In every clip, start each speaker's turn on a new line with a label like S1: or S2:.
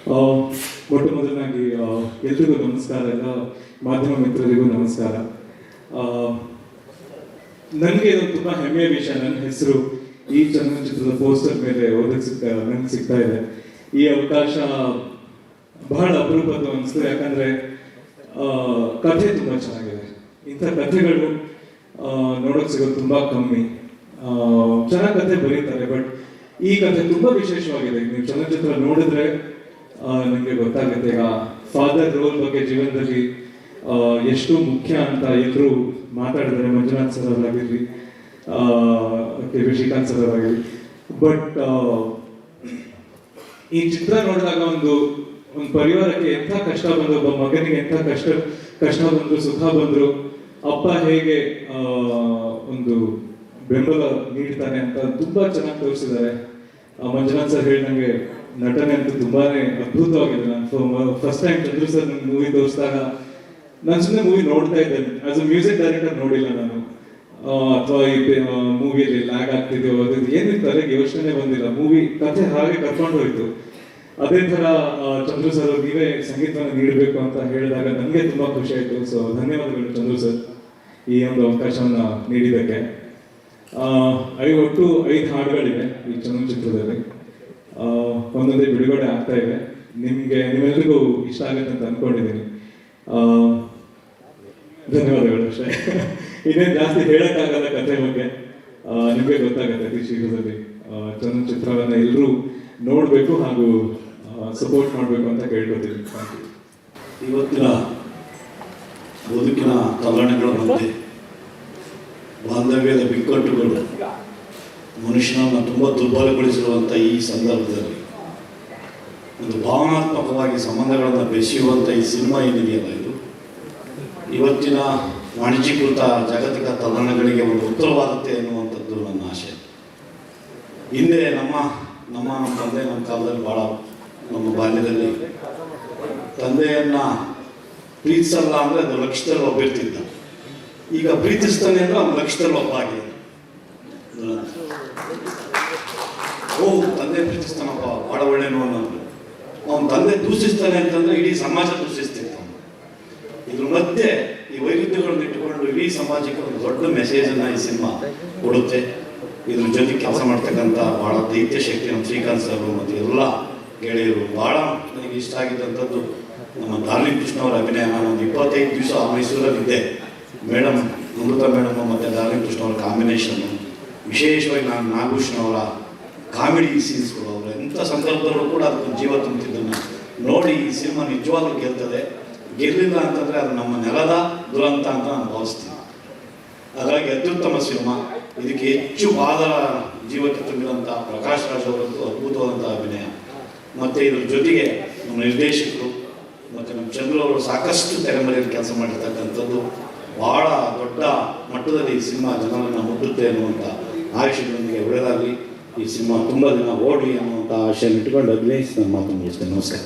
S1: ಮೊಟ್ಟ ಮೊದಲನಾಗಿ ಎಲ್ರಿಗೂ ನಮಸ್ಕಾರ, ಎಲ್ಲ ಮಾಧ್ಯಮ ಮಿತ್ರರಿಗೂ ನಮಸ್ಕಾರ. ನನಗೆ ಇದು ತುಂಬ ಹೆಮ್ಮೆಯ ವಿಷಯ. ನನ್ನ ಹೆಸರು ಈ ಚಲನಚಿತ್ರದ ಪೋಸ್ಟರ್ ಮೇಲೆ ನನಗೆ ಸಿಗ್ತಾ ಇದೆ. ಈ ಅವಕಾಶ ಬಹಳ ಅಪರೂಪದ್ದು ಅನಿಸ್ತು, ಯಾಕಂದರೆ ಕಥೆ ತುಂಬ ಚೆನ್ನಾಗಿದೆ. ಇಂಥ ಕಥೆಗಳು ನೋಡೋಕೆ ಸಿಗೋದು ತುಂಬ ಕಮ್ಮಿ. ಚೆನ್ನಾಗಿ ಕಥೆ ಬರೀತಾರೆ, ಬಟ್ ಈ ಕಥೆ ತುಂಬ ವಿಶೇಷವಾಗಿದೆ. ನೀವು ಚಲನಚಿತ್ರ ನೋಡಿದ್ರೆ ನಿಮಗೆ ಗೊತ್ತಾಗುತ್ತೆ. ಈಗ ಫಾದರ್ ರೋಲ್ ಬಗ್ಗೆ ಜೀವನದಲ್ಲಿ ಎಷ್ಟು ಮುಖ್ಯ ಅಂತ ಎಲ್ಲರೂ ಮಾತಾಡಿದ್ದಾರೆ. ಮಂಜುನಾಥ್ ಸರ್ ಅವರಾಗಿರಲಿ, ಕೆ ವಿ ಶ್ರೀಕಾಂತ್ ಸರ್ ಅವರಾಗಿರಲಿ. ಬಟ್ ಈ ಚಿತ್ರ ನೋಡಿದಾಗ ಒಂದು ಪರಿವಾರಕ್ಕೆ ಎಂಥ ಕಷ್ಟ ಬಂದ್ರು, ಒಬ್ಬ ಮಗನಿಗೆ ಎಂಥ ಕಷ್ಟ ಬಂದ್ರು, ಸುಖ ಬಂದ್ರು, ಅಪ್ಪ ಹೇಗೆ ಒಂದು ಬೆಂಬಲ ನೀಡ್ತಾನೆ ಅಂತ ತುಂಬಾ ಚೆನ್ನಾಗಿ ತೋರಿಸಿದ್ದಾರೆ. ಮಂಜುನಾಥ್ ಸರ್ ಹೇಳಿದಂಗೆ ನಟನೆ ಅಂತೂ ತುಂಬಾನೇ ಅದ್ಭುತವಾಗಿದೆ. ನಾನು ಫಸ್ಟ್ ಟೈಮ್ ಚಂದ್ರು ಸರ್ ನನ್ನ ಮೂವಿ ತೋರಿಸಿದಾಗ ನಾನು ಸುಮ್ಮನೆ ಮೂವಿ ನೋಡ್ತಾ ಇದ್ದೇನೆ. ಆಸ್ ಅ ಮ್ಯೂಸಿಕ್ ಡೈರೆಕ್ಟರ್ ನೋಡಿಲ್ಲ ನಾನು, ಅಥವಾ ಈ ಮೂವಿಯಲ್ಲಿ ಲ್ಯಾಗ್ ಆಗ್ತಿದೆಯೋ ಅದು ಏನಿತ್ತು ತಲೆಗೆ ಯೋಚನೆ ಬಂದಿಲ್ಲ. ಮೂವಿ ಕಥೆ ಹಾಗೆ ಕರ್ಕೊಂಡು ಹೋಯ್ತು. ಅದೇ ತರ ಚಂದ್ರು ಸರ್ ನೀವೇ ಸಂಗೀತವನ್ನು ನೀಡಬೇಕು ಅಂತ ಹೇಳಿದಾಗ ನನಗೆ ತುಂಬಾ ಖುಷಿ ಆಯ್ತು. ಸೊ ಧನ್ಯವಾದಗಳು ಚಂದ್ರು ಸರ್ ಈ ಒಂದು ಅವಕಾಶವನ್ನ ನೀಡಿದ್ದಕ್ಕೆ. ಒಟ್ಟು 5 ಹಾಡುಗಳಿವೆ ಈ ಚಲನಚಿತ್ರದಲ್ಲಿ. ಒಂದೊಂದೇ ಬಿಡುಗಡೆ ಆಗ್ತಾ ಇದೆ. ನಿಮ್ಮೆಲ್ಲರಿಗೂ ಇಷ್ಟ ಆಗುತ್ತೆ ಅಂತ ಅನ್ಕೊಂಡಿದ್ದೀನಿ. ಧನ್ಯವಾದಗಳು. ಅಷ್ಟೇ, ಇನ್ನೇನು ಜಾಸ್ತಿ ಹೇಳಕ್ಕಾಗಲ್ಲ ಕಥೆ ಬಗ್ಗೆ. ನಿಮಗೆ ಗೊತ್ತಾಗುತ್ತೆ ಅತಿ ಶೀಘ್ರದಲ್ಲಿ. ಚಲನಚಿತ್ರವನ್ನ ಎಲ್ಲರೂ ನೋಡಬೇಕು ಹಾಗೂ ಸಪೋರ್ಟ್ ಮಾಡಬೇಕು ಅಂತ ಕೇಳ್ಕೊತೀನಿ.
S2: ಇವತ್ತಿನ ಬದುಕಿನ ತಲ್ಲಣಗಳ ಮಧ್ಯೆ ಬಾಂಧವ್ಯದ ಬಿಕ್ಕಟ್ಟುಗಳು ಮನುಷ್ಯನನ್ನು ತುಂಬ ದುರ್ಬಲಗೊಳಿಸಿರುವಂಥ ಈ ಸಂದರ್ಭದಲ್ಲಿ ಒಂದು ಭಾವನಾತ್ಮಕವಾಗಿ ಸಂಬಂಧಗಳನ್ನು ಬೆಸೆಯುವಂಥ ಈ ಸಿನಿಮಾ ಏನಿದೆಯಲ್ಲ, ಇದು ಇವತ್ತಿನ ವಾಣಿಜ್ಯೀಕೃತ ಜಾಗತಿಕ ತಲ್ಲಣಗಳಿಗೆ ಒಂದು ಉತ್ತರವಾಗುತ್ತೆ ಎನ್ನುವಂಥದ್ದು ನನ್ನ ಆಶೆ. ಹಿಂದೆ ನಮ್ಮ ತಂದೆ ನಮ್ಮ ಕಾಲದಲ್ಲಿ ಭಾಳ, ನಮ್ಮ ಬಾಲ್ಯದಲ್ಲಿ ತಂದೆಯನ್ನು ಪ್ರೀತಿಸಲ್ಲ ಅಂದರೆ ಅದು ಲಕ್ಷ್ಯದಲ್ಲಿ ಒಬ್ಬ ಇರ್ತಿದ್ದ. ಈಗ ಪ್ರೀತಿಸ್ತಾನೆ ಅಂದರೆ ಅವ್ನ ಲಕ್ಷ್ಯದಲ್ಲಿ ಒಬ್ಬ ಆಗಿದೆ. ತಂದೆ ಪ್ರೀತಿಸ್ತಾನಪ್ಪ, ಭಾಳ ಒಳ್ಳೆಯನು ಅನ್ನೋದು. ಅವನ ತಂದೆ ದೂಷಿಸ್ತಾನೆ ಅಂತಂದ್ರೆ ಇಡೀ ಸಮಾಜ ದೂಷಿಸ್ತಿರ್ತಾನೆ. ಇದ್ರ ಮಧ್ಯೆ ಈ ವೈರುಧ್ಯಗಳನ್ನು ಇಟ್ಟುಕೊಂಡು ಇಡೀ ಸಮಾಜಕ್ಕೆ ಒಂದು ದೊಡ್ಡ ಮೆಸೇಜನ್ನು ಈ ಸಿನಿಮಾ ಕೊಡುತ್ತೆ. ಇದ್ರ ಜೊತೆ ಕೆಲಸ ಮಾಡ್ತಕ್ಕಂಥ ಭಾಳ ದೈತ್ಯ ಶಕ್ತಿ ನಮ್ಮ ಶ್ರೀಕಾಂತ್ ಸರ್ ಮತ್ತು ಎಲ್ಲ ಗೆಳೆಯರು. ಭಾಳ ನನಗೆ ಇಷ್ಟ ಆಗಿದ್ದಂಥದ್ದು ನಮ್ಮ ಡಾರ್ಲಿಂಗ್ ಕೃಷ್ಣ ಅವರ ಅಭಿನಯ. ನಾನು ಒಂದು 25 ದಿವಸ ಮೈಸೂರಲ್ಲಿದ್ದೆ. ಮೇಡಮ್ ಅಮೃತ ಮೇಡಮ್ ಮತ್ತು ಡಾರ್ಲಿಂಗ್ ಕೃಷ್ಣ ಅವರ ಕಾಂಬಿನೇಷನ್ನು, ವಿಶೇಷವಾಗಿ ನಾನು ನಾಗಭೂಷಣ ಅವರ ಕಾಮಿಡಿ ಸೀನ್ಸ್ಗಳು, ಅವರು ಎಂಥ ಸಂದರ್ಭದಲ್ಲೂ ಕೂಡ ಅದಕ್ಕೊಂದು ಜೀವ ತುಂಬುತ್ತಿದ್ದನ್ನು ನೋಡಿ ಈ ಸಿನಿಮಾ ನಿಜವಾಗ್ಲೂ ಗೆಲ್ತದೆ. ಗೆಲ್ಲಿಲ್ಲ ಅಂತಂದರೆ ಅದು ನಮ್ಮ ನೆಲದ ದುರಂತ ಅಂತ ನಾನು ಭಾವಿಸ್ತೀನಿ. ಹಾಗಾಗಿ ಅತ್ಯುತ್ತಮ ಸಿನಿಮಾ. ಇದಕ್ಕೆ ಹೆಚ್ಚು ಬಾದರ ಜೀವಕ್ಕೆ ತುಂಬಿದಂಥ ಪ್ರಕಾಶ್ ರಾಜ್ ಅವರದ್ದು ಅದ್ಭುತವಾದಂಥ ಅಭಿನಯ, ಮತ್ತು ಇದ್ರ ಜೊತೆಗೆ ನಮ್ಮ ನಿರ್ದೇಶಕರು ಮತ್ತು ನಮ್ಮ ಚಂದ್ರು ಅವರು ಸಾಕಷ್ಟು ತೆರೆಮರೆಯಲ್ಲಿ ಕೆಲಸ ಮಾಡಿರ್ತಕ್ಕಂಥದ್ದು. ಭಾಳ ದೊಡ್ಡ ಮಟ್ಟದಲ್ಲಿ ಈ ಸಿನಿಮಾ ಜನರನ್ನು ಮುಟ್ಟುತ್ತೆ ಅನ್ನುವಂಥ ಆಶಯದೊಂದಿಗೆ ಒಳ್ಳೆಯದಾಗಲಿ. ಈ ಸಿನಿಮಾ ತುಂಬ ದಿನ ಓಡಲಿ ಅನ್ನುವಂಥ ಆಶೆಯನ್ನು ಇಟ್ಕೊಂಡು ಅಭಿನಯಿಸಿ ನನ್ನ ಮಾತು ಮುಗಿಸ್ತೇನೆ. ನಮಸ್ಕಾರ.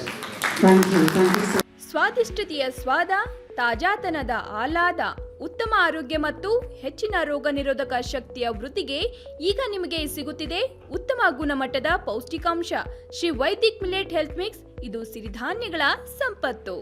S3: ಸ್ವಾದಿಷ್ಟತೆಯ ಸ್ವಾದ, ತಾಜಾತನದ ಆಹ್ಲಾದ, ಉತ್ತಮ ಆರೋಗ್ಯ ಮತ್ತು ಹೆಚ್ಚಿನ ರೋಗ ನಿರೋಧಕ ಶಕ್ತಿಯ ವೃದ್ಧಿಗೆ ಈಗ ನಿಮಗೆ ಸಿಗುತ್ತಿದೆ ಉತ್ತಮ ಗುಣಮಟ್ಟದ ಪೌಷ್ಟಿಕಾಂಶ. Shri Vaidik millet health mix. ಇದು ಸಿರಿಧಾನ್ಯಗಳ ಸಂಪತ್ತು.